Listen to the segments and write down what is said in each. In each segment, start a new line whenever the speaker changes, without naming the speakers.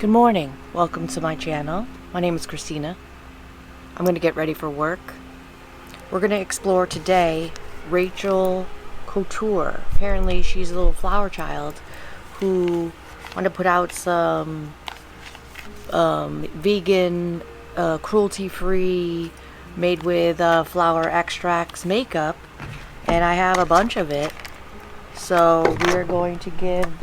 Good morning. Welcome to my channel. My name is Christina. I'm going to get ready for work. We're going to explore today Rachel Couture. Apparently she's a little flower child who wanted to put out some vegan, cruelty-free, made with flower extracts makeup, and I have a bunch of it. So we're going to give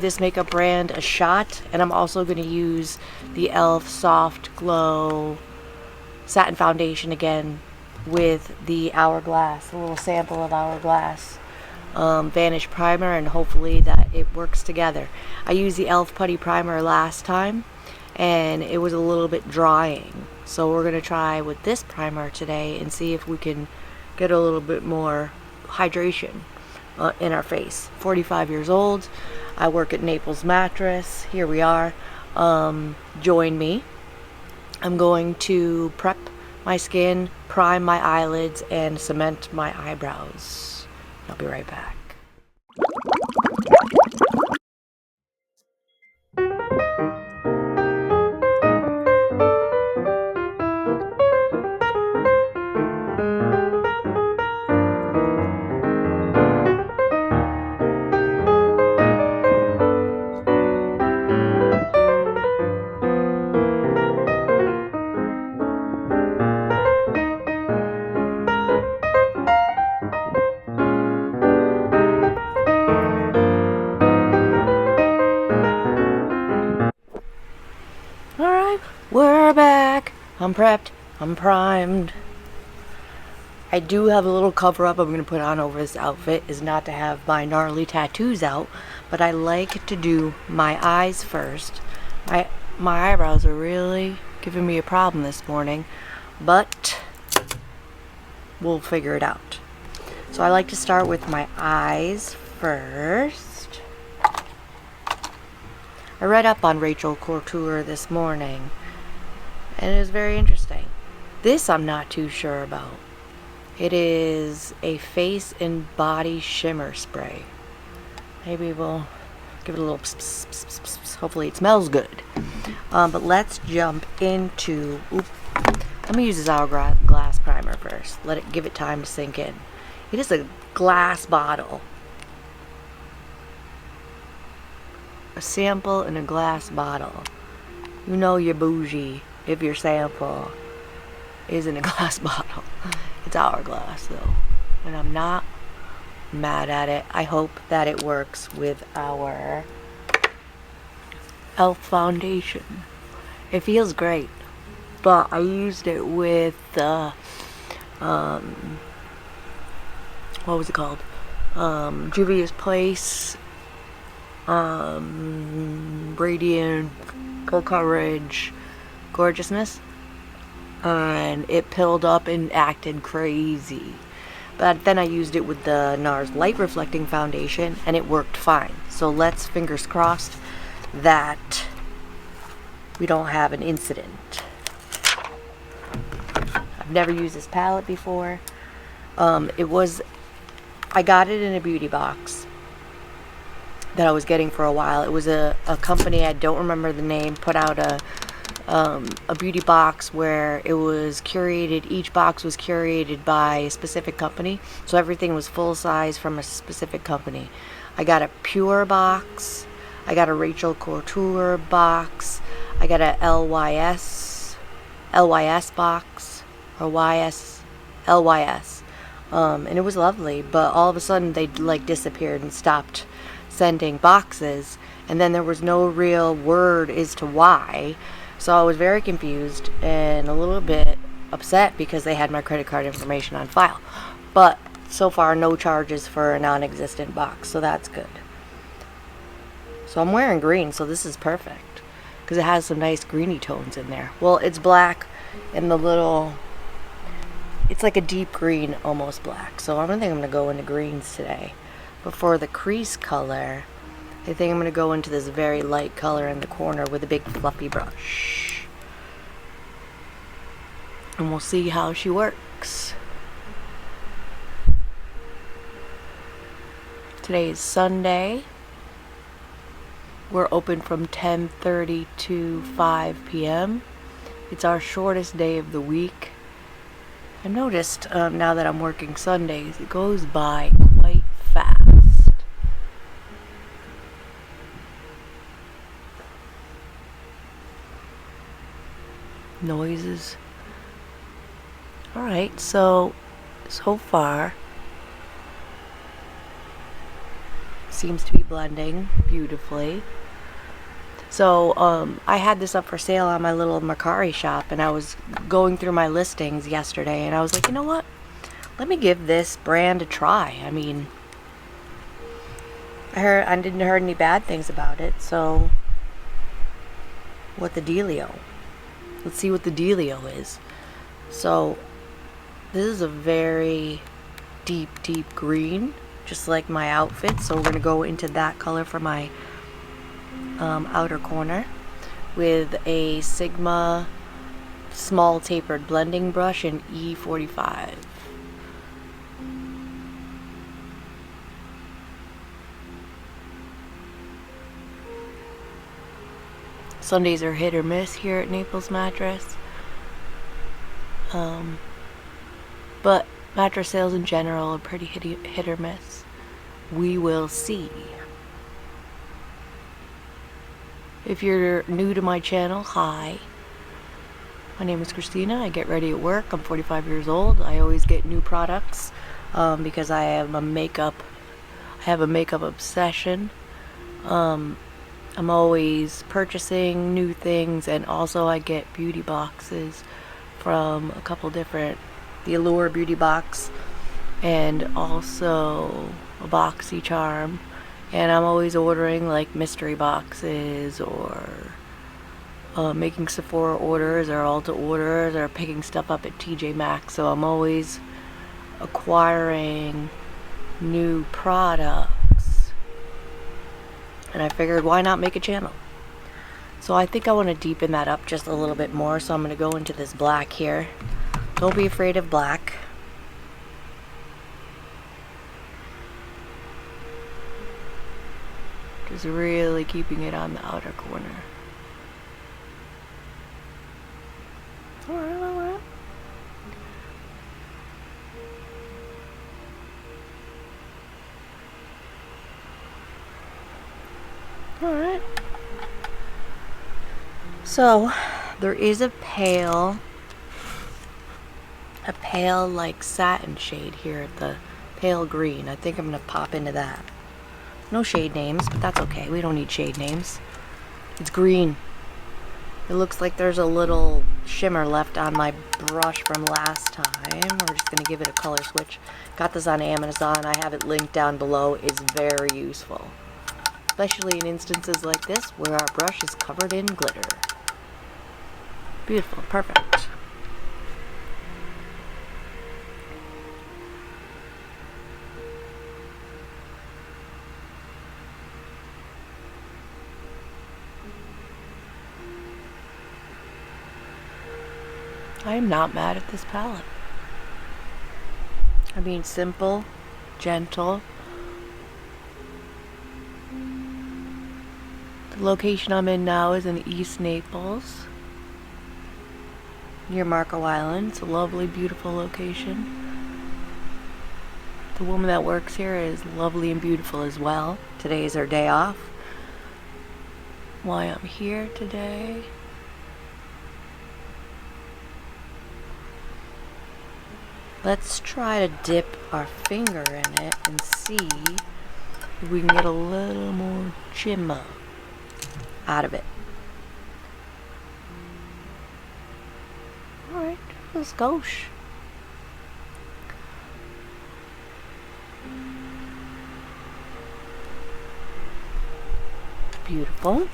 this makeup brand a shot, and I'm also going to use the E.L.F Soft Glow Satin Foundation again with the Hourglass, a little sample of Hourglass Vanish Primer, and hopefully that it works together. I used the E.L.F Putty Primer last time, and it was a little bit drying. So we're going to try with this primer today and see if we can get a little bit more hydration in our face. 45 years old. I work at Naples Mattress. Here we are. Join me. I'm going to prep my skin, prime my eyelids, and cement my eyebrows. I'll be right back. Alright, we're back. I'm prepped. I'm primed. I do have a little cover up I'm going to put on over this outfit, is not to have my gnarly tattoos out, but I like to do my eyes first. My eyebrows are really giving me a problem this morning, but we'll figure it out. So I like to start with my eyes first. I read up on Rachel Couture this morning, and it was very interesting. This I'm not too sure about. It is a face and body shimmer spray. Maybe we'll give it a little pss, pss, pss, pss, pss. Hopefully it smells good. But let's jump into, let me use this Hourglass primer first. Give it time to sink in. It is a glass bottle. A sample in a glass bottle. You know you're bougie if your sample is in a glass bottle. It's Hourglass though, and I'm not mad at it. I hope that it works with our E.L.F foundation. It feels great, but I used it with the what was it called? Juvia's Place Radiant Full Coverage Gorgeousness, and it pilled up and acted crazy. But then I used it with the NARS Light Reflecting Foundation, and it worked fine. So let's fingers crossed that we don't have an incident. I've never used this palette before. I got it in a beauty box that I was getting for a while. It was a company, I don't remember the name, put out a beauty box where it was curated. Each box was curated by a specific company, so everything was full size from a specific company. I got a Pure box, I got a Rachel Couture box, I got a LYS box, or LYS, and it was lovely, but all of a sudden they like disappeared and stopped sending boxes, and then there was no real word as to why. So I was very confused and a little bit upset because they had my credit card information on file. But so far no charges for a non-existent box, so that's good. So I'm wearing green, so this is perfect because it has some nice greeny tones in there. Well, it's black and it's like a deep green, almost black. So I think I'm going to go into greens today. But for the crease color, I think I'm going to go into this very light color in the corner with a big fluffy brush. And we'll see how she works. Today is Sunday. We're open from 10:30 to 5 p.m. It's our shortest day of the week. I noticed now that I'm working Sundays, it goes by quite fast. Noises. Alright, so far seems to be blending beautifully. So I had this up for sale on my little Mercari shop, and I was going through my listings yesterday, and I was like, you know what? Let me give this brand a try. I mean, I didn't hear any bad things about it, so what the dealio? Let's see what the dealio is. So this is a very deep green, just like my outfit. So we're going to go into that color for my outer corner with a Sigma small tapered blending brush in E45. Sundays are hit or miss here at Naples Mattress. But mattress sales in general are pretty hit or miss. We will see. If you're new to my channel, hi. My name is Christina. I get ready at work. I'm 45 years old. I always get new products because I have a makeup obsession. I'm always purchasing new things, and also I get beauty boxes from a couple different, the Allure beauty box and also a BoxyCharm. And I'm always ordering like mystery boxes, or making Sephora orders or Ulta orders, or picking stuff up at TJ Maxx. So I'm always acquiring new products. And I figured, why not make a channel? So I think I want to deepen that up just a little bit more. So I'm going to go into this black here. Don't be afraid of black. Just really keeping it on the outer corner. Alright. Alright. So, there is a pale like satin shade here at the pale green. I think I'm going to pop into that. No shade names, but that's okay. We don't need shade names. It's green. It looks like there's a little shimmer left on my brush from last time. We're just going to give it a color switch. Got this on Amazon. I have it linked down below. It's very useful, especially in instances like this where our brush is covered in glitter. Beautiful. Perfect. I am not mad at this palette. I mean, simple, gentle. The location I'm in now is in East Naples, near Marco Island. It's a lovely, beautiful location. The woman that works here is lovely and beautiful as well. Today is her day off. Why I'm here today? Let's try to dip our finger in it and see if we can get a little more shimmer out of it. Alright, let's go. Beautiful.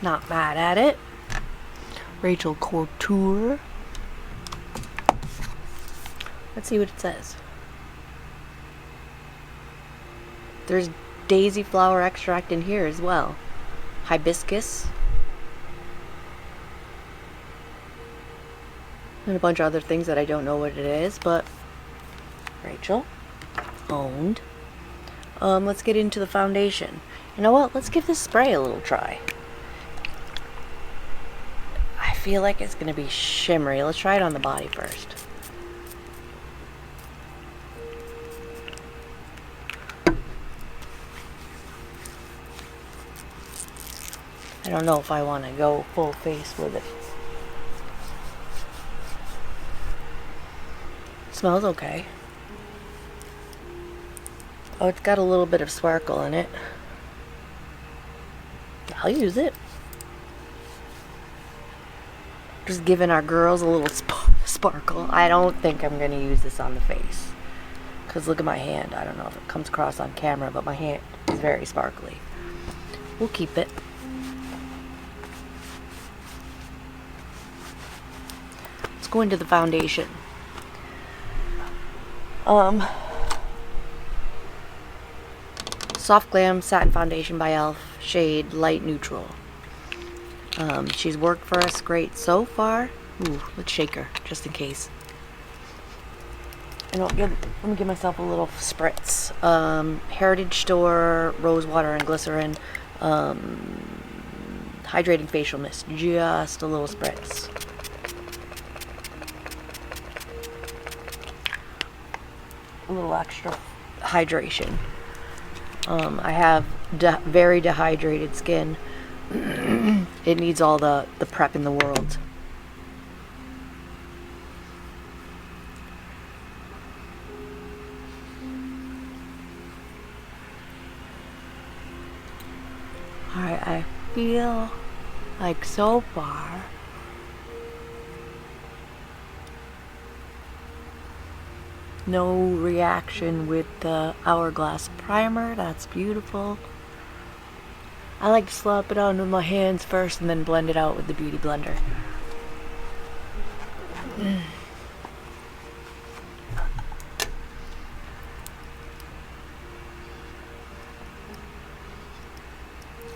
Not mad at it. Rachel Couture. Let's see what it says. There's daisy flower extract in here as well. Hibiscus. And a bunch of other things that I don't know what it is, but Rachel owned. Let's get into the foundation. You know what? Let's give this spray a little try. I feel like it's going to be shimmery. Let's try it on the body first. I don't know if I want to go full face with it. Smells okay. Oh, it's got a little bit of sparkle in it. I'll use it. Just giving our girls a little sparkle. I don't think I'm going to use this on the face. Because look at my hand. I don't know if it comes across on camera, but my hand is very sparkly. We'll keep it. Let's go into the foundation. Soft Glam Satin Foundation by E.L.F. Shade Light Neutral. She's worked for us great so far. Ooh, let's shake her, just in case. And let me give myself a little spritz. Heritage Store, rose water and glycerin. Hydrating facial mist, just a little spritz. A little extra hydration. I have very dehydrated skin. It needs all the prep in the world. Alright, I feel like so far no reaction with the Hourglass primer. That's beautiful. I like to slap it on with my hands first and then blend it out with the Beauty Blender.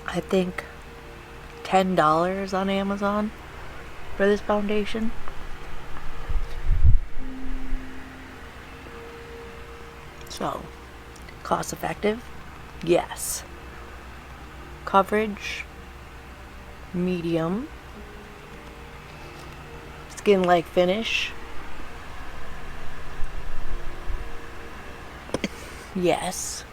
I think $10 on Amazon for this foundation. So, cost effective? Yes. Coverage? Medium. Skin-like finish? Yes.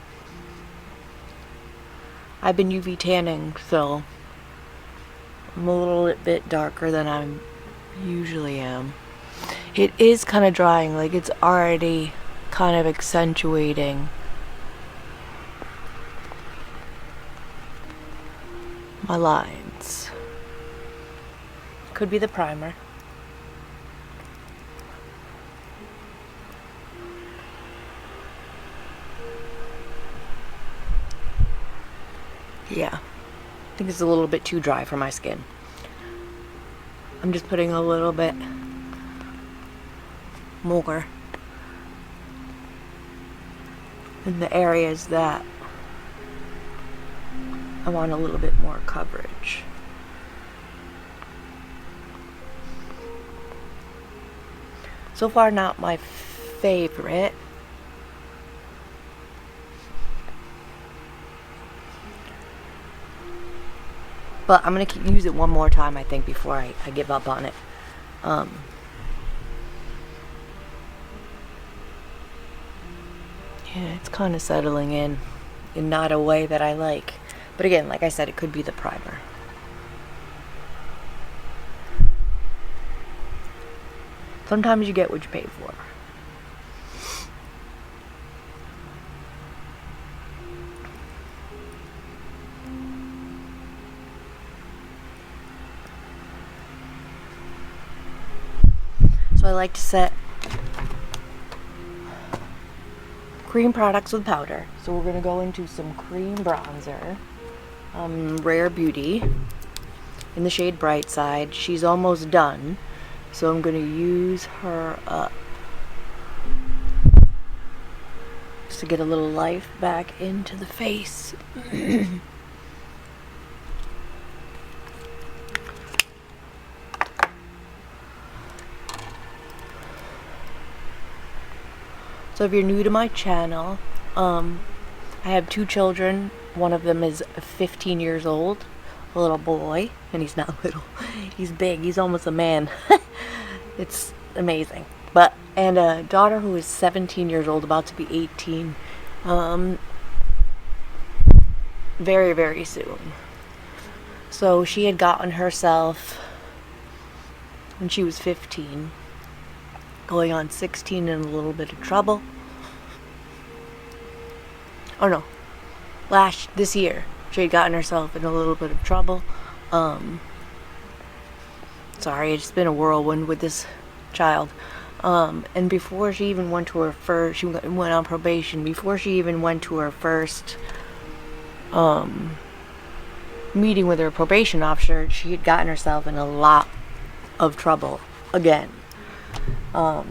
I've been UV tanning, so I'm a little bit darker than I usually am. It is kind of drying, like it's already kind of accentuating my lines. Could be the primer. Yeah, I think it's a little bit too dry for my skin. I'm just putting a little bit more in the areas that I want a little bit more coverage. So far, not my favorite. But I'm going to use it one more time, I think, before I give up on it. Yeah, it's kind of settling in not a way that I like. But again, like I said, it could be the primer. Sometimes you get what you pay for. So I like to set cream products with powder. So we're going to go into some cream bronzer. Rare Beauty in the shade Bright Side. She's almost done, so I'm going to use her up just to get a little life back into the face. So if you're new to my channel, I have 2 children One of them is 15 years old, a little boy, and he's not little. He's big. He's almost a man. It's amazing. And a daughter who is 17 years old, about to be 18, very, very soon. So she had gotten herself, when she was 15, going on 16, in a little bit of trouble. Oh no, this year, she had gotten herself in a little bit of trouble. Sorry, it's been a whirlwind with this child. And before she even went to her first, she went on probation. Before she even went to her first meeting with her probation officer, she had gotten herself in a lot of trouble again. Hold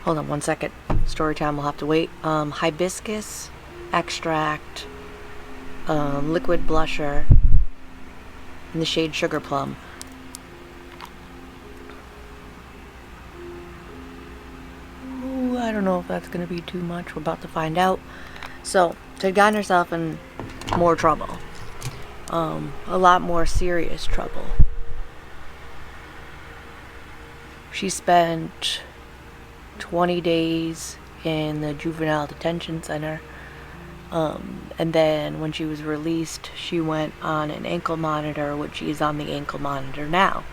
on one second. Story time will have to wait. Hibiscus extract, liquid blusher in the shade Sugar Plum. Ooh, I don't know if that's going to be too much. We're about to find out. So, she'd gotten herself in more trouble. A lot more serious trouble. She spent 20 days in the juvenile detention center. And then when she was released, she went on an ankle monitor, which she's on the ankle monitor now.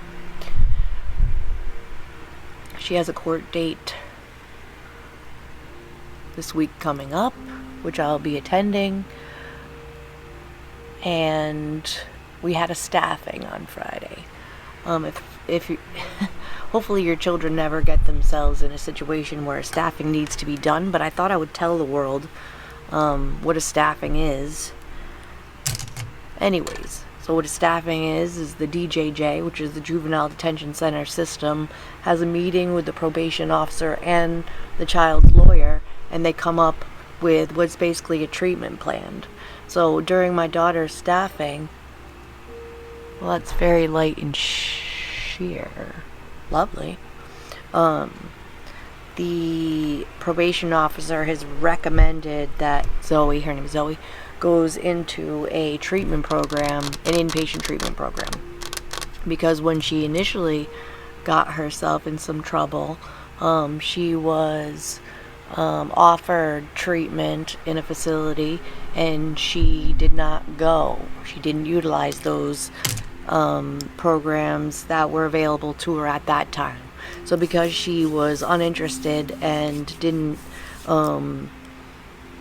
She has a court date this week coming up, which I'll be attending. And we had a staffing on Friday. If you hopefully your children never get themselves in a situation where staffing needs to be done, but I thought I would tell the world what a staffing is. Anyways, so what a staffing is the DJJ, which is the Juvenile Detention Center system, has a meeting with the probation officer and the child's lawyer, and they come up with what's basically a treatment plan. So during my daughter's staffing, well, that's very light and sheer. Lovely. The probation officer has recommended that Zoe, her name is Zoe, goes into a treatment program, an inpatient treatment program. Because when she initially got herself in some trouble, she was offered treatment in a facility, and she did not go. She didn't utilize those programs that were available to her at that time. So because she was uninterested and didn't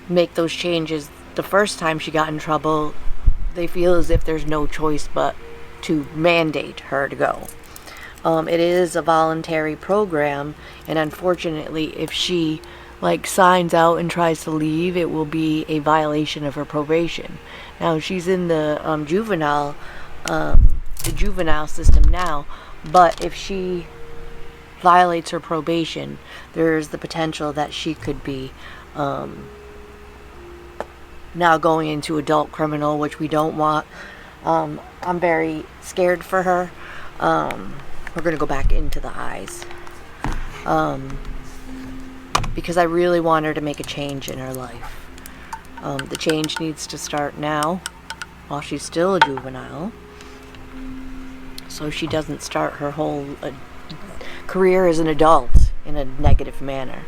make those changes the first time she got in trouble, they feel as if there's no choice but to mandate her to go. It is a voluntary program, and unfortunately, if she signs out and tries to leave, it will be a violation of her probation. Now, she's in the juvenile system now, but if she violates her probation, there's the potential that she could be now going into adult criminal, which we don't want. I'm very scared for her. We're going to go back into the eyes. Because I really want her to make a change in her life. The change needs to start now, while she's still a juvenile, so she doesn't start her whole career as an adult in a negative manner.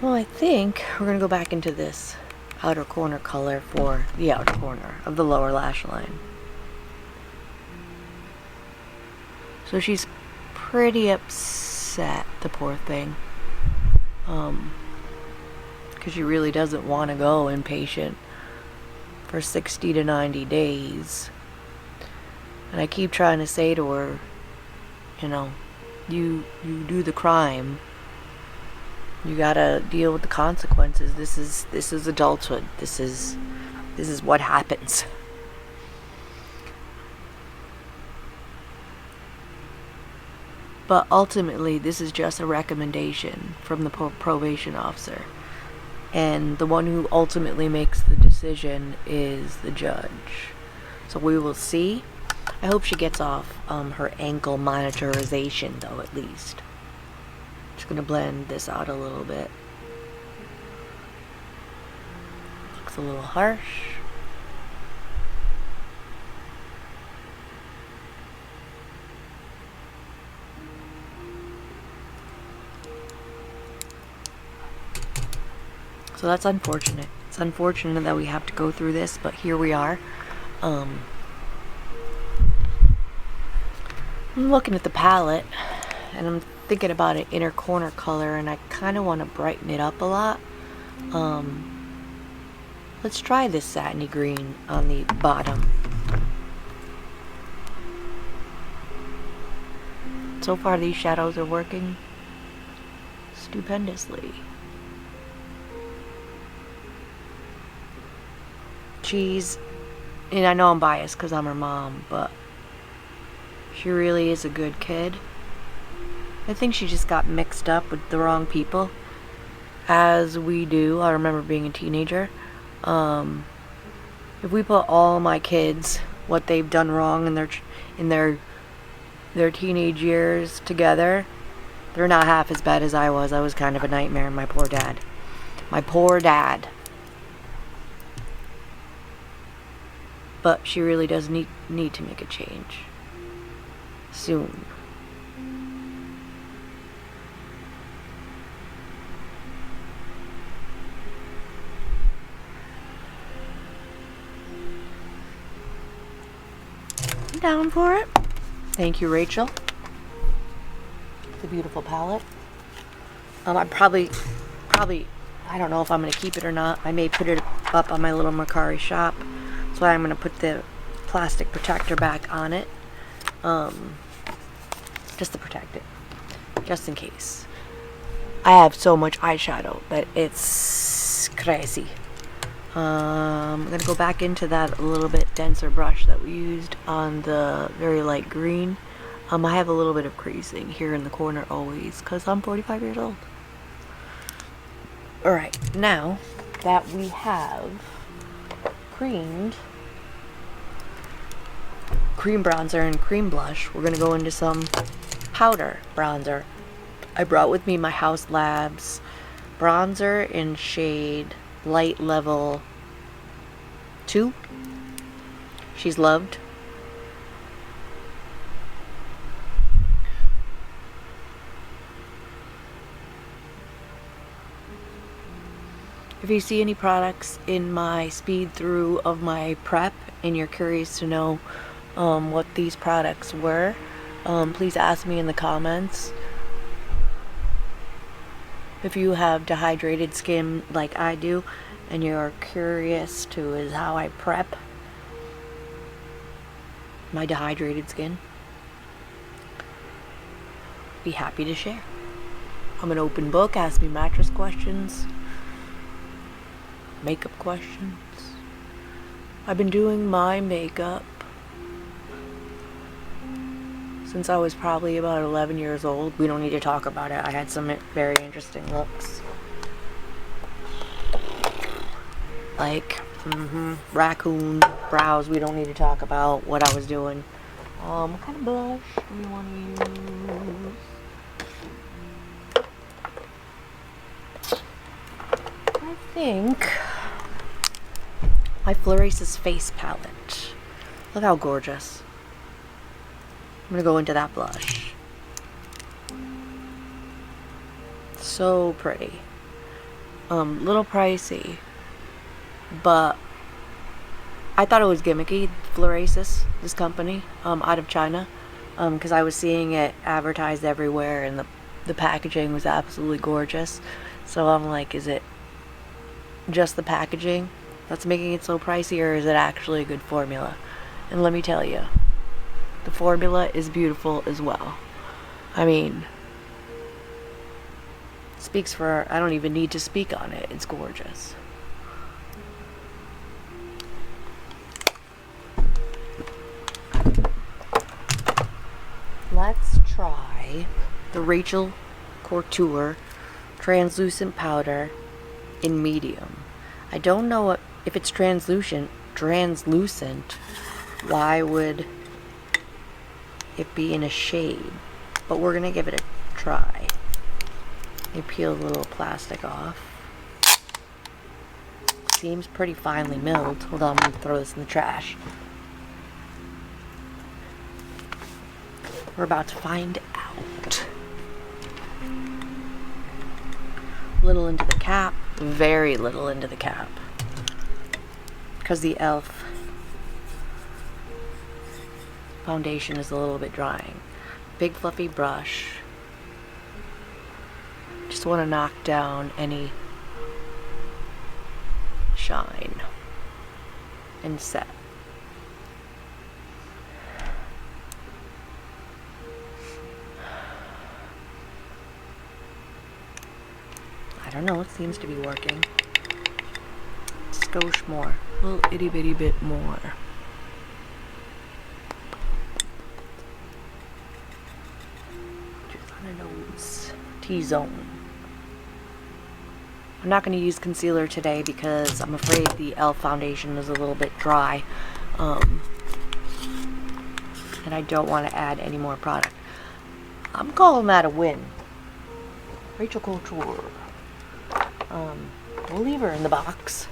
Well, I think we're going to go back into this outer corner color for the outer corner of the lower lash line. So she's pretty upset, the poor thing, because she really doesn't want to go inpatient for 60 to 90 days. And I keep trying to say to her, you do the crime, you gotta deal with the consequences. This is adulthood. This is what happens. But ultimately, this is just a recommendation from the probation officer. And the one who ultimately makes the decision is the judge. So we will see. I hope she gets off her ankle monitorization, though, at least. Just gonna blend this out a little bit. Looks a little harsh. So that's unfortunate. It's unfortunate that we have to go through this, but here we are. I'm looking at the palette, and I'm thinking about an inner corner color, and I kind of want to brighten it up a lot. Let's try this satiny green on the bottom. So far these shadows are working stupendously. And I know I'm biased because I'm her mom, but she really is a good kid. I think she just got mixed up with the wrong people, as we do. I remember being a teenager. If we put all my kids, what they've done wrong in their teenage years together, they're not half as bad as I was. I was kind of a nightmare. My poor dad. My poor dad. But she really does need to make a change. Soon. I'm down for it. Thank you, Rachel. It's a beautiful palette. I probably, I don't know if I'm going to keep it or not. I may put it up on my little Mercari shop. That's why I'm going to put the plastic protector back on it. Just to protect it. Just in case. I have so much eyeshadow that it's crazy. I'm going to go back into that a little bit denser brush that we used on the very light green. I have a little bit of creasing here in the corner always because I'm 45 years old. Alright, now that we have cream bronzer and cream blush, we're going to go into some powder bronzer. I brought with me my House Labs bronzer in shade Light Level 2. She's loved. If you see any products in my speed through of my prep and you're curious to know what these products were, please ask me in the comments. If you have dehydrated skin like I do and you're curious to is how I prep my dehydrated skin, be happy to share. I'm an open book. Ask me mattress questions, makeup questions. I've been doing my makeup since I was probably about 11 years old. We don't need to talk about it. I had some very interesting looks. Like, raccoon brows. We don't need to talk about what I was doing. What kind of blush do you want to use? I think my Florasis face palette. Look how gorgeous. I'm gonna go into that blush. So pretty. Little pricey, but I thought it was gimmicky. Florasis, this company, out of China, because I was seeing it advertised everywhere, and the packaging was absolutely gorgeous. So I'm like, is it just the packaging that's making it so pricey, or is it actually a good formula? And let me tell you, the formula is beautiful as well. I mean, speaks for, I don't even need to speak on it. It's gorgeous. Let's try the Rachel Couture translucent powder in medium. I don't know if it's translucent. Why would it be in a shade? But we're gonna give it a try. You peel the little plastic off. Seems pretty finely milled. Hold on, I'm going to throw this in the trash. We're about to find out. Little into the cap, very little into the cap. Because the E.L.F. foundation is a little bit drying. Big fluffy brush. Just want to knock down any shine and set. I don't know, it seems to be working. Skosh more. A little itty bitty bit more. Just on the nose. T-zone. I'm not going to use concealer today because I'm afraid the E.L.F. foundation is a little bit dry. And I don't want to add any more product. I'm calling that a win. Rachel Couture. We'll leave her in the box.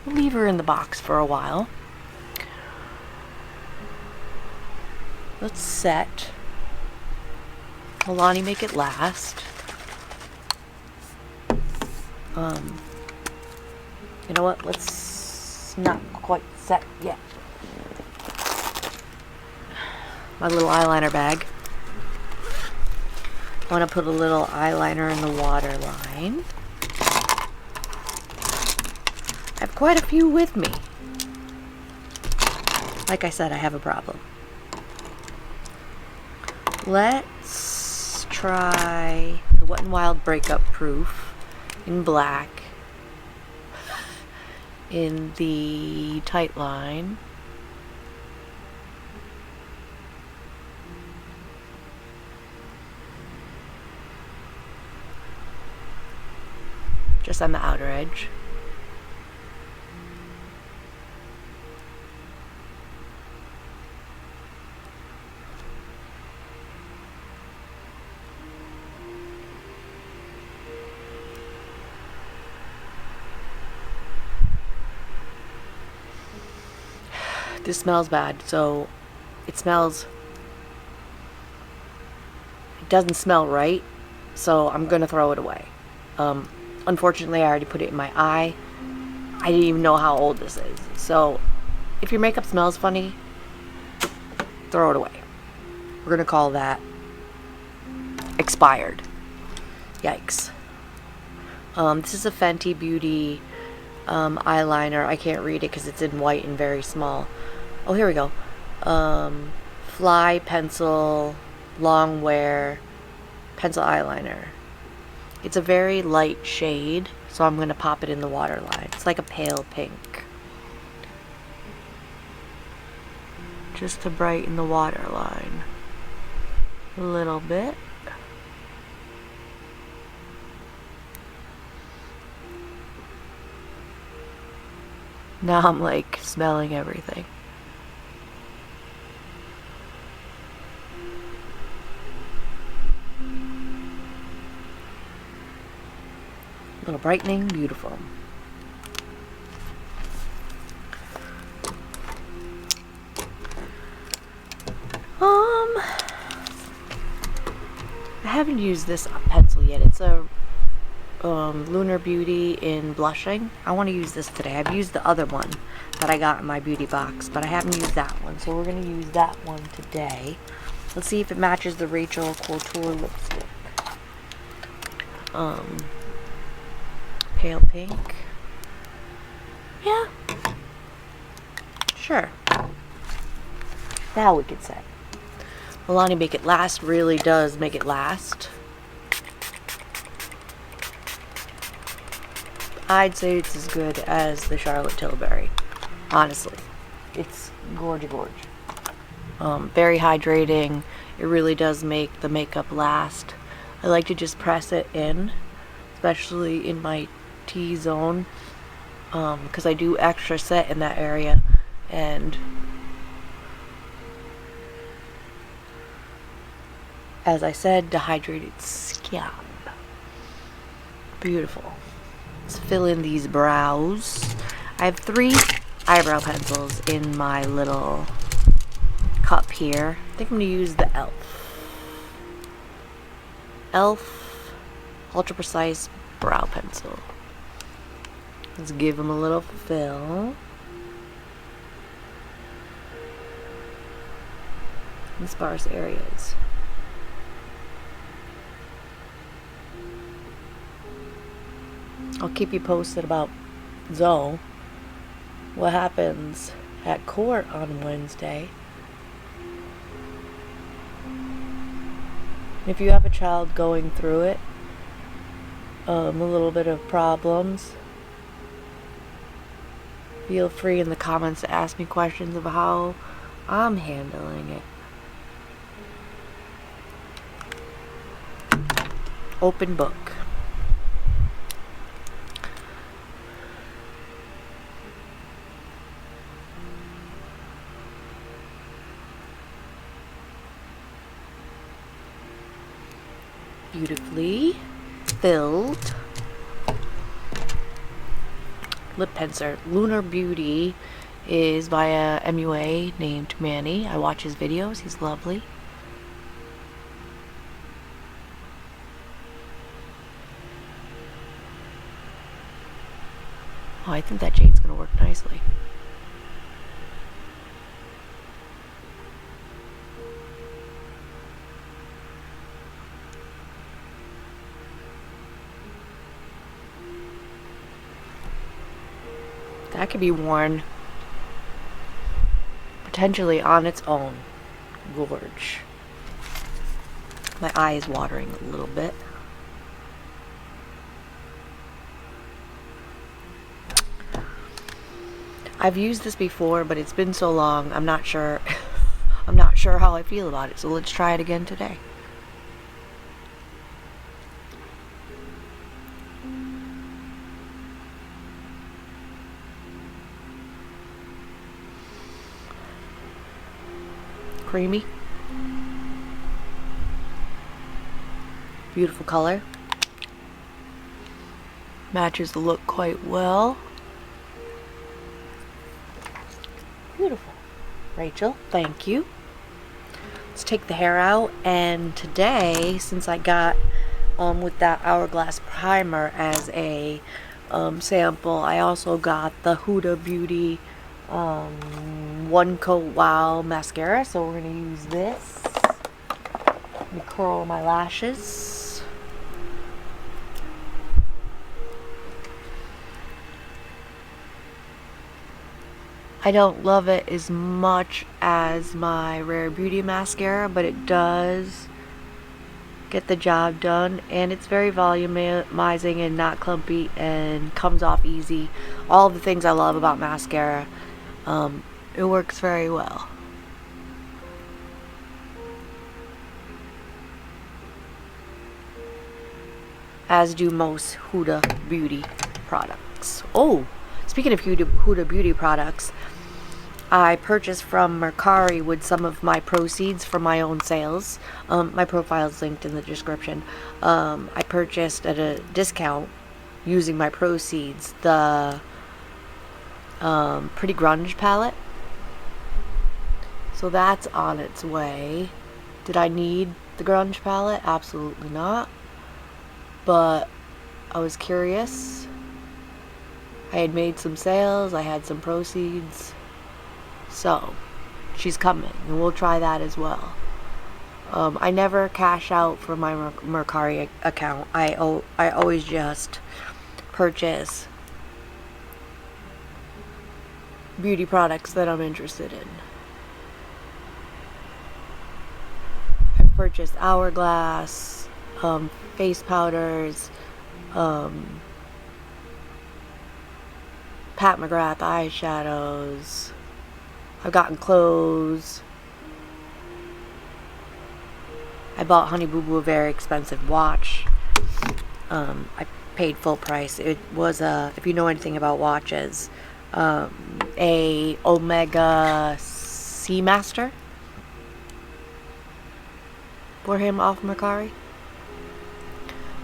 We'll leave her in the box for a while. Let's set. Milani Make It Last. You know what? Let's not quite set yet. My little eyeliner bag. I want to put a little eyeliner in the waterline. I have quite a few with me. Like I said, I have a problem. Let's try the Wet n Wild Breakup Proof in black in the tight line. Just on the outer edge. This smells bad, so it doesn't smell right, so I'm gonna throw it away. Unfortunately, I already put it in my eye. I didn't even know how old this is. So if your makeup smells funny, throw it away. We're gonna call that expired. Yikes. This is a Fenty Beauty eyeliner. I can't read it because it's in white and very small. Oh, here we go. Fly Pencil Long Wear Pencil Eyeliner. It's a very light shade, so I'm going to pop it in the waterline. It's like a pale pink. Just to brighten the waterline a little bit. Now I'm like smelling everything. A little brightening, beautiful. I haven't used this pencil yet. It's a Lunar Beauty in blushing. I want to use this today. I've used the other one that I got in my beauty box, but I haven't used that one, so we're going to use that one today. Let's see if it matches the Rachel Couture lipstick. Pale pink. Yeah. Sure. Now we can say. Milani Make It Last really does make it last. I'd say it's as good as the Charlotte Tilbury. Honestly. It's gorge. Very hydrating. It really does make the makeup last. I like to just press it in, especially in my T-zone, because I do extra set in that area, and as I said, dehydrated scalp. Beautiful. Let's fill in these brows. I have 3 eyebrow pencils in my little cup here. I think I'm going to use the E.L.F. Ultra Precise Brow Pencil. Let's give them a little fill. In sparse areas. I'll keep you posted about Zoe. What happens at court on Wednesday. If you have a child going through it, a little bit of problems, feel free in the comments to ask me questions of how I'm handling it. Open book. Beautifully filled lip pencil. Lunar Beauty is by a MUA named Manny. I watch his videos. He's lovely. Oh, I think that jade's gonna work nicely. That could be worn potentially on its own. Gorge. My eye is watering a little bit. I've used this before, but it's been so long, I'm not sure I'm not sure how I feel about it, so let's try it again today. Creamy. Beautiful color. Matches the look quite well. Beautiful. Rachel, thank you. Let's take the hair out, and today, since I got with that Hourglass primer as a sample, I also got the Huda Beauty One Coat Wow mascara, so we're going to use this. Let me curl my lashes. I don't love it as much as my Rare Beauty mascara, but it does get the job done, and it's very volumizing and not clumpy and comes off easy. All the things I love about mascara. It works very well. As do most Huda Beauty products. Oh, speaking of Huda Beauty products, I purchased from Mercari with some of my proceeds from my own sales. My profile is linked in the description. I purchased at a discount using my proceeds the Pretty Grunge palette. So that's on its way. Did I need the grunge palette? Absolutely not. But I was curious. I had made some sales. I had some proceeds. So she's coming, and we'll try that as well. I never cash out from my Mercari account. I always just purchase beauty products that I'm interested in. I've purchased Hourglass, face powders, Pat McGrath eyeshadows. I've gotten clothes. I bought Honey Boo Boo a very expensive watch. I paid full price. It was if you know anything about watches, a Omega Seamaster for him off Mercari.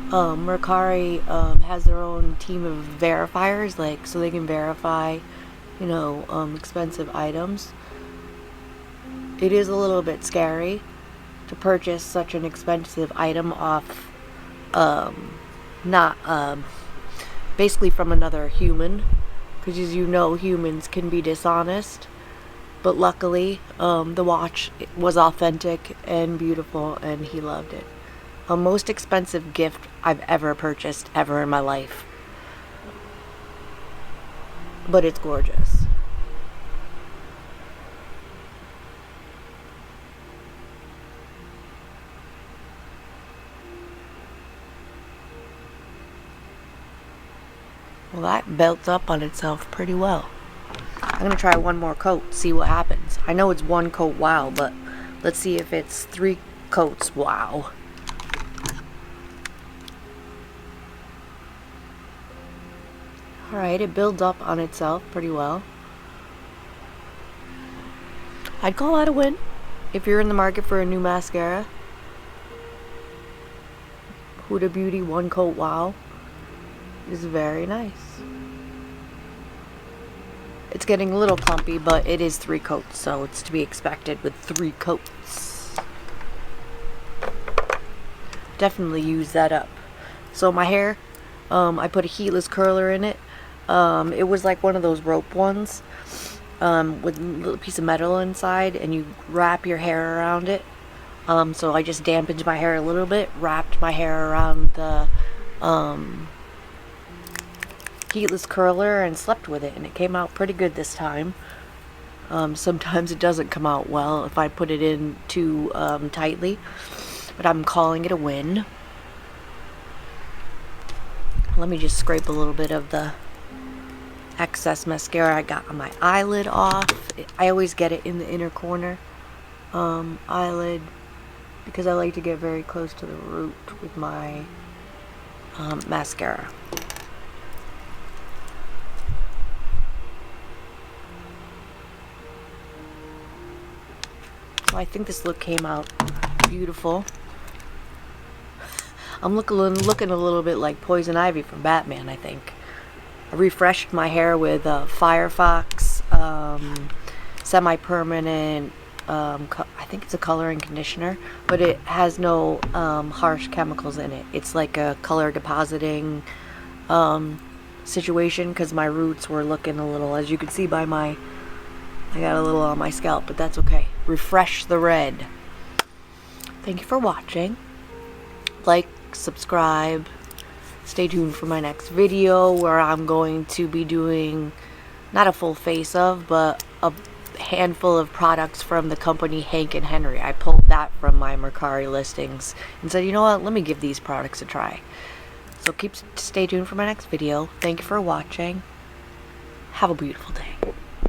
Mercari has their own team of verifiers, like, so they can verify, you know, expensive items. It is a little bit scary to purchase such an expensive item off, not, basically from another human, because as you know, humans can be dishonest. But luckily, the watch was authentic and beautiful, and he loved it. The most expensive gift I've ever purchased ever in my life. But it's gorgeous. Well, that built up on itself pretty well. I'm going to try one more coat, see what happens. I know it's one coat wow, but let's see if it's 3 coats wow. Alright, it builds up on itself pretty well. I'd call that a win if you're in the market for a new mascara. Huda Beauty one coat wow is very nice. It's getting a little clumpy, but it is 3 coats, so it's to be expected with 3 coats. Definitely use that up. So my hair, I put a heatless curler in it. It was like one of those rope ones, with a little piece of metal inside, and you wrap your hair around it. So I just dampened my hair a little bit, wrapped my hair around the heatless curler, and slept with it, and it came out pretty good this time. Sometimes it doesn't come out well if I put it in too tightly, but I'm calling it a win. Let me just scrape a little bit of the excess mascara I got on my eyelid off. I always get it in the inner corner eyelid, because I like to get very close to the root with my mascara. So I think this look came out beautiful. I'm looking a little bit like Poison Ivy from Batman, I think. I refreshed my hair with Firefox semi-permanent, I think it's a coloring conditioner, but it has no harsh chemicals in it. It's like a color depositing situation, because my roots were looking a little, as you can see by my, I got a little on my scalp, but that's okay. Refresh the red. Thank you for watching. Like, subscribe. Stay tuned for my next video, where I'm going to be doing not a full face of, but a handful of products from the company Hank and Henry. I pulled that from my Mercari listings and said, you know what, let me give these products a try. So stay tuned for my next video. Thank you for watching. Have a beautiful day.